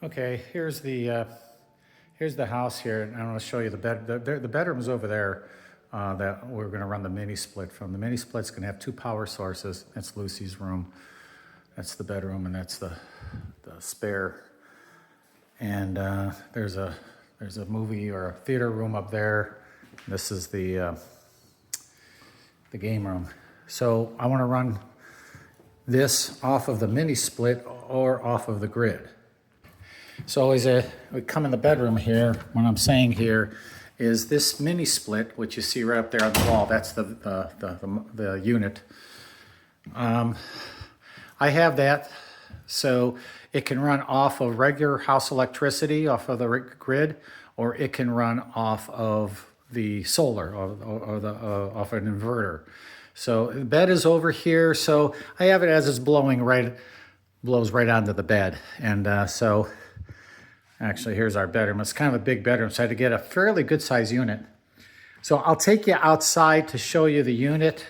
Okay, here's the house here, and I'm going to show you the bed. The bedroom's over there that we're going to run the mini split from. The mini split's going to have two power sources. That's Lucy's room. That's the bedroom, and that's the spare. And there's a movie or a theater room up there. This is the game room. So I want to run this off of the mini split or off of the grid. So we come in the bedroom here. What I'm saying here is this mini split, which you see right up there on the wall. That's the unit. I have that, so it can run off of regular house electricity, off of the grid, or it can run off of the solar or off an inverter. So the bed is over here. So I have it as it's blows right onto the bed, and so. Actually, here's our bedroom. It's kind of a big bedroom, so I had to get a fairly good size unit. So I'll take you outside to show you the unit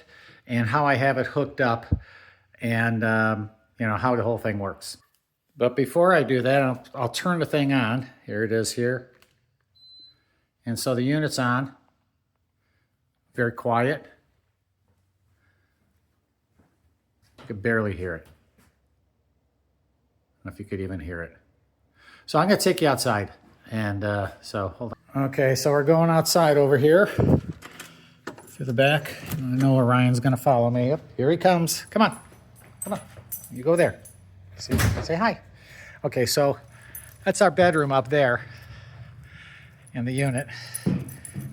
and how I have it hooked up and how the whole thing works. But before I do that, I'll turn the thing on. Here it is here. And so the unit's on. Very quiet. You could barely hear it. I don't know if you could even hear it. So I'm going to take you outside, and so hold on. Okay, so we're going outside over here through the back. I know Orion's going to follow me. Yep, here he comes. Come on. You go there. Say hi. Okay, so that's our bedroom up there, and the unit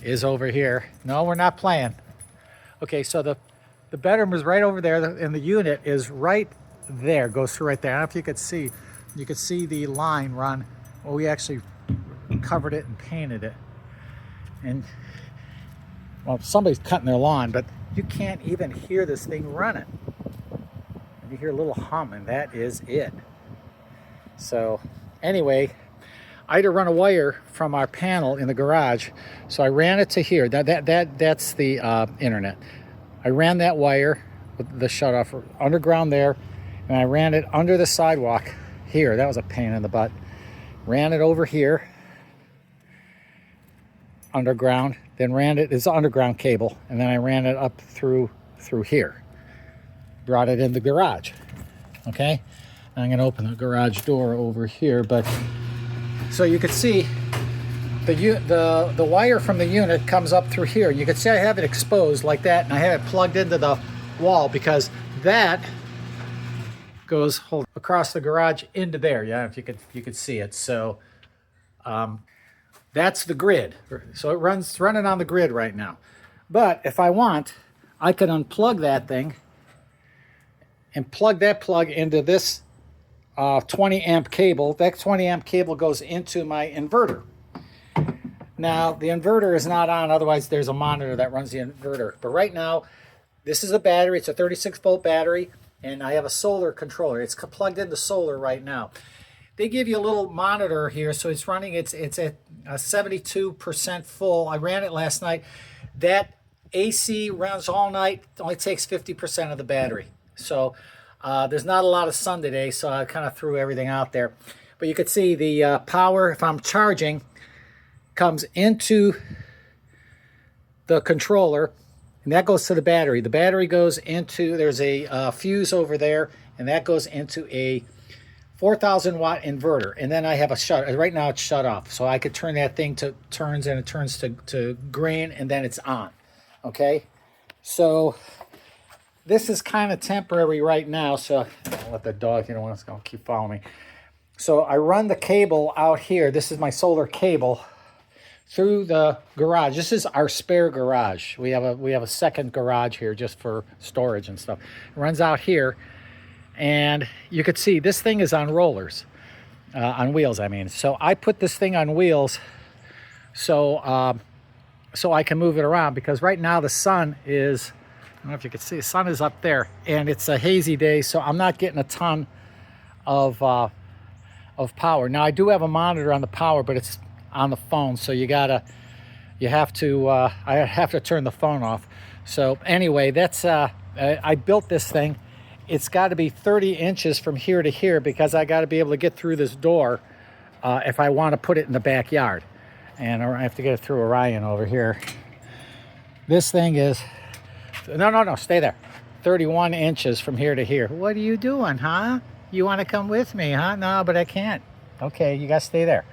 is over here. No, we're not playing. Okay, so the bedroom is right over there, and the unit is right there. Goes through right there. I don't know if you could see. You could see the line run. Well, we actually covered it and painted it. And, well, somebody's cutting their lawn, but you can't even hear this thing running. You hear a little hum, and that is it. So, anyway, I had to run a wire from our panel in the garage. So I ran it to here. That's the internet. I ran that wire with the shutoff underground there, and I ran it under the sidewalk here. That was a pain in the butt. Ran it over here underground, then ran it, it's underground cable, and then I ran it up through here. Brought it in the garage. Okay, I'm going to open the garage door over here, but so you could see the wire from the unit comes up through here. You can see I have it exposed like that, and I have it plugged into the wall because that goes across the garage into there. Yeah, if you could see it. So that's the grid. So it's running on the grid right now. But if I want, I could unplug that thing and plug that plug into this 20 amp cable. That 20 amp cable goes into my inverter. Now the inverter is not on, otherwise there's a monitor that runs the inverter. But right now, this is a battery. It's a 36 volt battery. And I have a solar controller. It's plugged into solar right now. They give you a little monitor here, so it's running. It's at 72% full. I ran it last night. That AC runs all night. It only takes 50% of the battery. So there's not a lot of sun today, so I kind of threw everything out there. But you can see the power, if I'm charging, comes into the controller. And that goes to the battery. The battery goes into, there's a fuse over there, and that goes into a 4,000 watt inverter. And then I have a shut, right now it's shut off. So I could turn that thing to turns, and it turns to green, and then it's on. Okay? So this is kind of temporary right now. So I'll let the dog, it's going to keep following me. So I run the cable out here. This is my solar cable through the garage. This is our spare garage. We have a second garage here just for storage and stuff. It runs out here, and you could see this thing is on rollers, on wheels. I mean, so I put this thing on wheels, so I can move it around because right now the sun is. I don't know if you can see. The sun is up there, and it's a hazy day, so I'm not getting a ton of power. Now I do have a monitor on the power, but it's on the phone, so I have to turn the phone off. So anyway, that's I built this thing. It's got to be 30 inches from here to here because I got to be able to get through this door if I want to put it in the backyard. And I have to get it through Orion over here. This thing is, no, stay there. 31 inches from here to here. What are you doing, huh? You want to come with me, huh? No, but I can't. Okay, you got to stay there.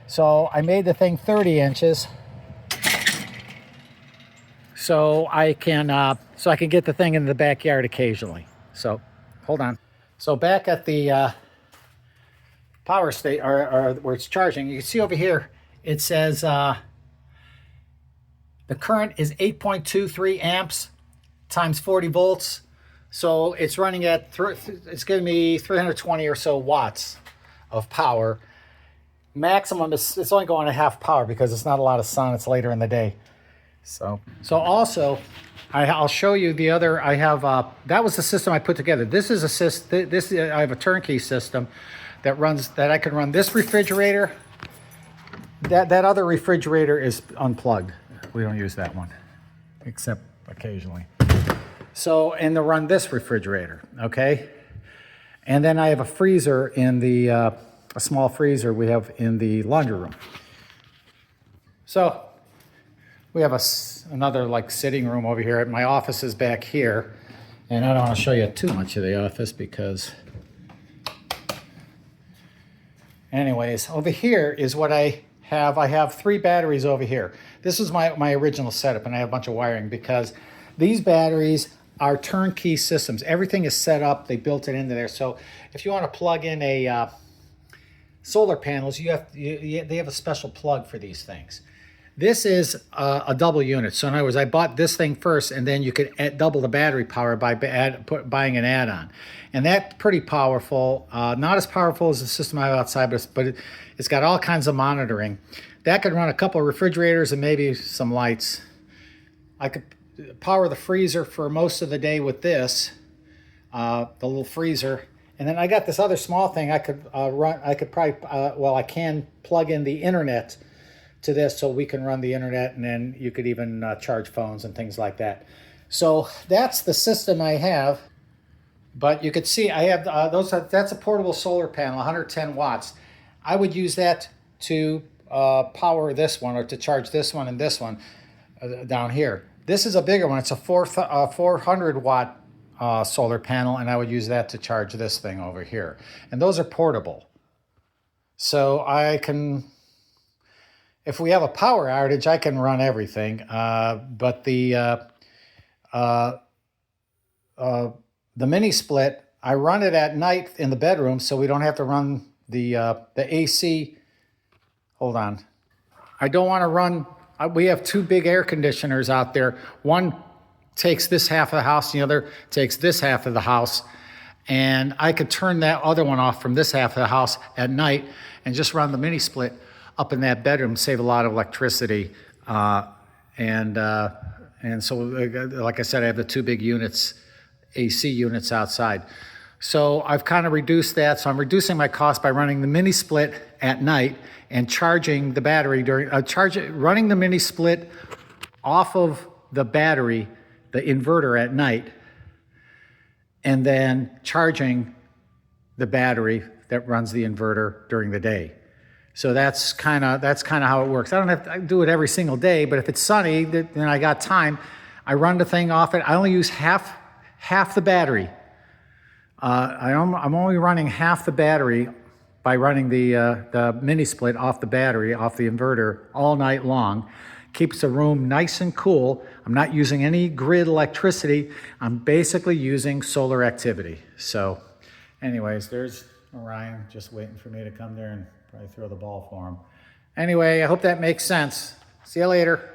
So I made the thing 30 inches. So I can get the thing in the backyard occasionally. So hold on. So back at the power state, or where it's charging, you can see over here, it says the current is 8.23 amps times 40 volts. So it's running at, it's giving me 320 or so watts of power. Maximum is, it's only going at half power because it's not a lot of sun, it's later in the day. So also, I'll show you the other, I have, that was the system I put together. This is I have a turnkey system that I can run this refrigerator. That other refrigerator is unplugged. We don't use that one, except occasionally. So, and to run this refrigerator, okay? And then I have a freezer in the, a small freezer we have in the laundry room. So, we have another like sitting room over here. My office is back here. And I don't want to show you too much of the office because... Anyways, over here is what I have. I have 3 batteries over here. This is my original setup, and I have a bunch of wiring because these batteries are turnkey systems. Everything is set up. They built it into there. So if you want to plug in a solar panels, they have a special plug for these things. This is a double unit. So in other words, I bought this thing first, and then you could double the battery power by buying an add-on. And that's pretty powerful. Not as powerful as the system I have outside, but it's got all kinds of monitoring. That could run a couple of refrigerators and maybe some lights. I could power the freezer for most of the day with this, the little freezer. And then I got this other small thing I could run. I could probably, I can plug in the internet to this so we can run the internet, and then you could even charge phones and things like that. So that's the system I have. But you could see I have that's a portable solar panel, 110 watts. I would use that to power this one, or to charge this one and this one down here. This is a bigger one. It's a 400 watt solar panel, and I would use that to charge this thing over here. And those are portable. So I can, if we have a power outage, I can run everything. But the mini split, I run it at night in the bedroom, so we don't have to run the AC. Hold on. I don't want to run. We have 2 big air conditioners out there. One takes this half of the house, the other takes this half of the house. And I could turn that other one off from this half of the house at night and just run the mini split up in that bedroom, save a lot of electricity. And so, like I said, I have the 2 big units, AC units outside. So I've kind of reduced that. So I'm reducing my cost by running the mini split at night and charging the battery during, running the mini split off of the battery, the inverter at night, and then charging the battery that runs the inverter during the day. So that's kind of how it works. I don't have to do it every single day, but if it's sunny, then I got time. I run the thing off it. I only use half the battery. I'm only running half the battery by running the mini split off the battery, off the inverter all night long. Keeps the room nice and cool. I'm not using any grid electricity. I'm basically using solar activity. So anyways, there's Orion just waiting for me to come there and probably throw the ball for him. Anyway, I hope that makes sense. See you later.